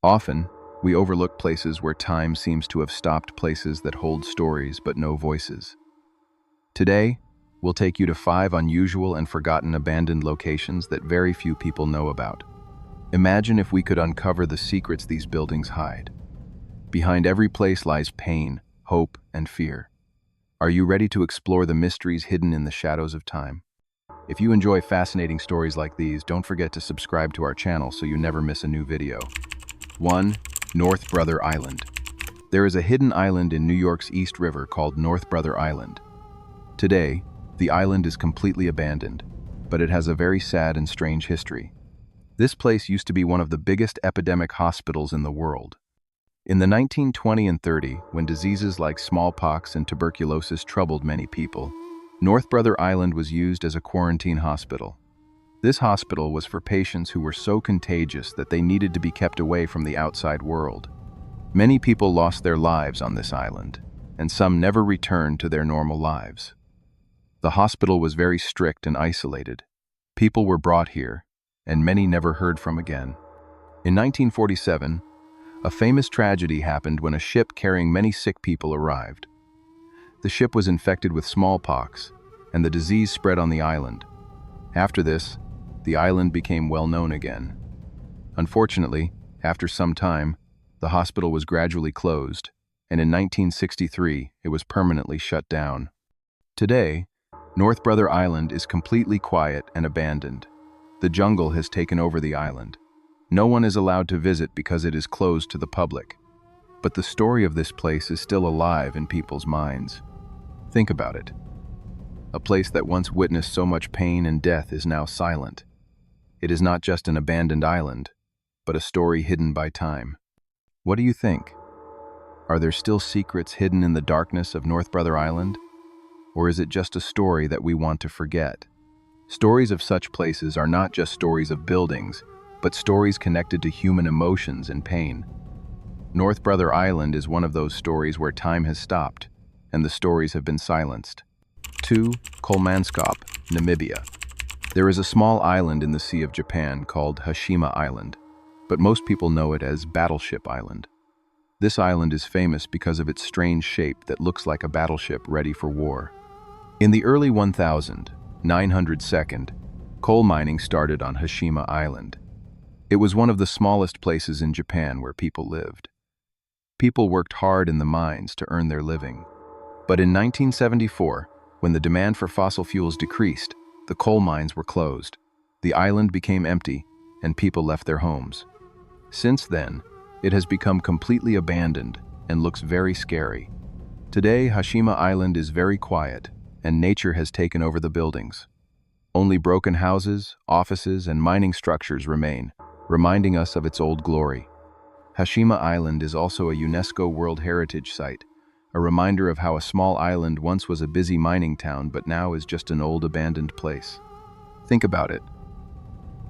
Often, we overlook places where time seems to have stopped, places that hold stories but no voices. Today, we'll take you to 5 unusual and forgotten abandoned locations that very few people know about. Imagine if we could uncover the secrets these buildings hide. Behind every place lies pain, hope, and fear. Are you ready to explore the mysteries hidden in the shadows of time? If you enjoy fascinating stories like these, don't forget to subscribe to our channel so you never miss a new video. 1. North Brother Island. There is a hidden island in New York's East River called North Brother Island. Today, the island is completely abandoned, but it has a very sad and strange history. This place used to be one of the biggest epidemic hospitals in the world. In the 1920 and 30, when diseases like smallpox and tuberculosis troubled many people, North Brother Island was used as a quarantine hospital. This hospital was for patients who were so contagious that they needed to be kept away from the outside world. Many people lost their lives on this island, and some never returned to their normal lives. The hospital was very strict and isolated. People were brought here, and many never heard from again. In 1947, a famous tragedy happened when a ship carrying many sick people arrived. The ship was infected with smallpox, and the disease spread on the island. After this, the island became well known again. Unfortunately, after some time, the hospital was gradually closed, and in 1963, it was permanently shut down. Today, North Brother Island is completely quiet and abandoned. The jungle has taken over the island. No one is allowed to visit because it is closed to the public. But the story of this place is still alive in people's minds. Think about it. A place that once witnessed so much pain and death is now silent. It is not just an abandoned island, but a story hidden by time. What do you think? Are there still secrets hidden in the darkness of North Brother Island? Or is it just a story that we want to forget? Stories of such places are not just stories of buildings, but stories connected to human emotions and pain. North Brother Island is one of those stories where time has stopped, and the stories have been silenced. 2. Kolmanskop, Namibia. There is a small island in the Sea of Japan called Hashima Island, but most people know it as Battleship Island. This island is famous because of its strange shape that looks like a battleship ready for war. In the early 1902, coal mining started on Hashima Island. It was one of the smallest places in Japan where people lived. People worked hard in the mines to earn their living. But in 1974, when the demand for fossil fuels decreased, the coal mines were closed. The island became empty, and people left their homes. Since then, it has become completely abandoned and looks very scary. Today, Hashima Island is very quiet, and nature has taken over the buildings. Only broken houses, offices, and mining structures remain, reminding us of its old glory. Hashima Island is also a UNESCO World Heritage Site, a reminder of how a small island once was a busy mining town but now is just an old abandoned place. Think about it.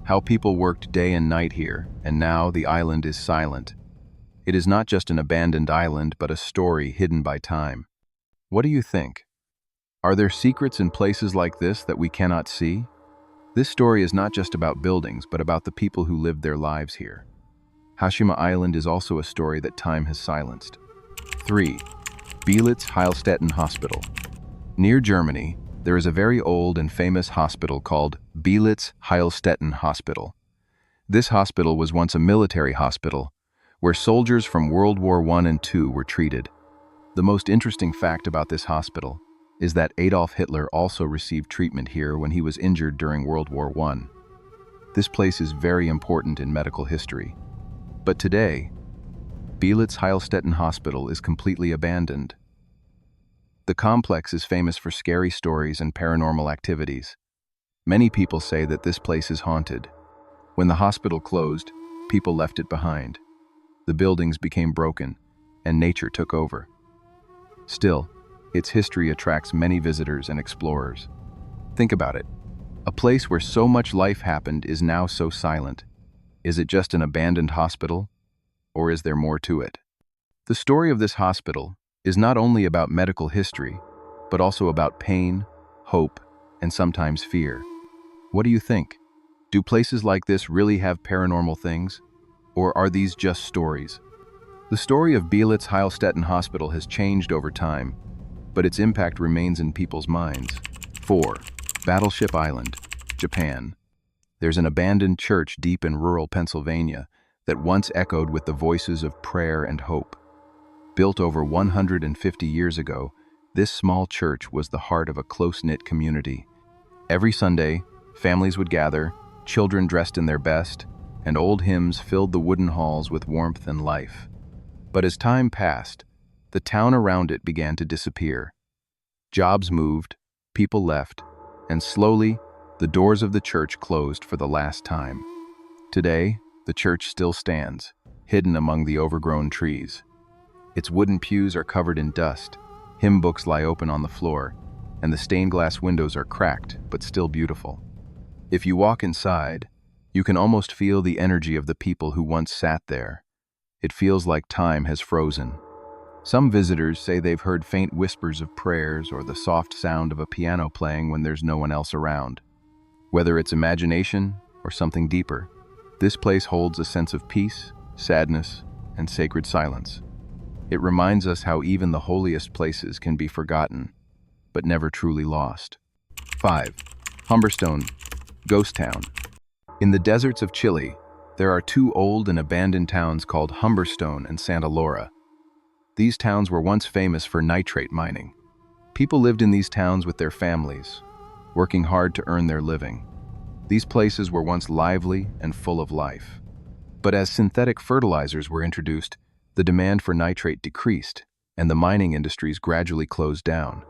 How people worked day and night here, and now the island is silent. It is not just an abandoned island, but a story hidden by time. What do you think? Are there secrets in places like this that we cannot see? This story is not just about buildings, but about the people who lived their lives here. Hashima Island is also a story that time has silenced. 3. Beelitz-Heilstätten Hospital. Near Germany, there is a very old and famous hospital called Beelitz-Heilstätten Hospital. This hospital was once a military hospital, where soldiers from World War I and II were treated. The most interesting fact about this hospital is that Adolf Hitler also received treatment here when he was injured during World War I. This place is very important in medical history. But today, Beelitz-Heilstätten Hospital is completely abandoned. The complex is famous for scary stories and paranormal activities. Many people say that this place is haunted. When the hospital closed, people left it behind. The buildings became broken, and nature took over. Still, its history attracts many visitors and explorers. Think about it. A place where so much life happened is now so silent. Is it just an abandoned hospital, or is there more to it? The story of this hospital is not only about medical history, but also about pain, hope, and sometimes fear. What do you think? Do places like this really have paranormal things? Or are these just stories? The story of Beelitz-Heilstätten Hospital has changed over time, but its impact remains in people's minds. 4. Battleship Island, Japan. There's an abandoned church deep in rural Pennsylvania that once echoed with the voices of prayer and hope. Built over 150 years ago, this small church was the heart of a close-knit community. Every Sunday, families would gather, children dressed in their best, and old hymns filled the wooden halls with warmth and life. But as time passed, the town around it began to disappear. Jobs moved, people left, and slowly, the doors of the church closed for the last time. Today, the church still stands, hidden among the overgrown trees. Its wooden pews are covered in dust, hymn books lie open on the floor, and the stained glass windows are cracked but still beautiful. If you walk inside, you can almost feel the energy of the people who once sat there. It feels like time has frozen. Some visitors say they've heard faint whispers of prayers or the soft sound of a piano playing when there's no one else around. Whether it's imagination or something deeper, this place holds a sense of peace, sadness, and sacred silence. It reminds us how even the holiest places can be forgotten, but never truly lost. 5. Humberstone, Ghost Town. In the deserts of Chile, there are two old and abandoned towns called Humberstone and Santa Laura. These towns were once famous for nitrate mining. People lived in these towns with their families, working hard to earn their living. These places were once lively and full of life. But as synthetic fertilizers were introduced, the demand for nitrate decreased, and the mining industries gradually closed down.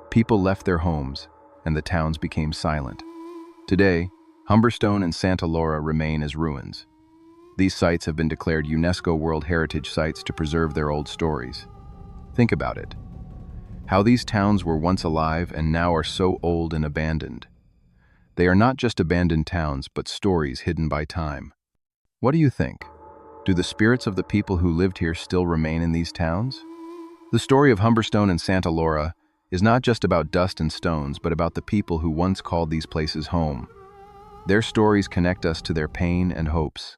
People left their homes, and the towns became silent. Today, Humberstone and Santa Laura remain as ruins. These sites have been declared UNESCO World Heritage Sites to preserve their old stories. Think about it. How these towns were once alive and now are so old and abandoned. They are not just abandoned towns, but stories hidden by time. What do you think? Do the spirits of the people who lived here still remain in these towns? The story of Humberstone and Santa Laura is not just about dust and stones, but about the people who once called these places home. Their stories connect us to their pain and hopes.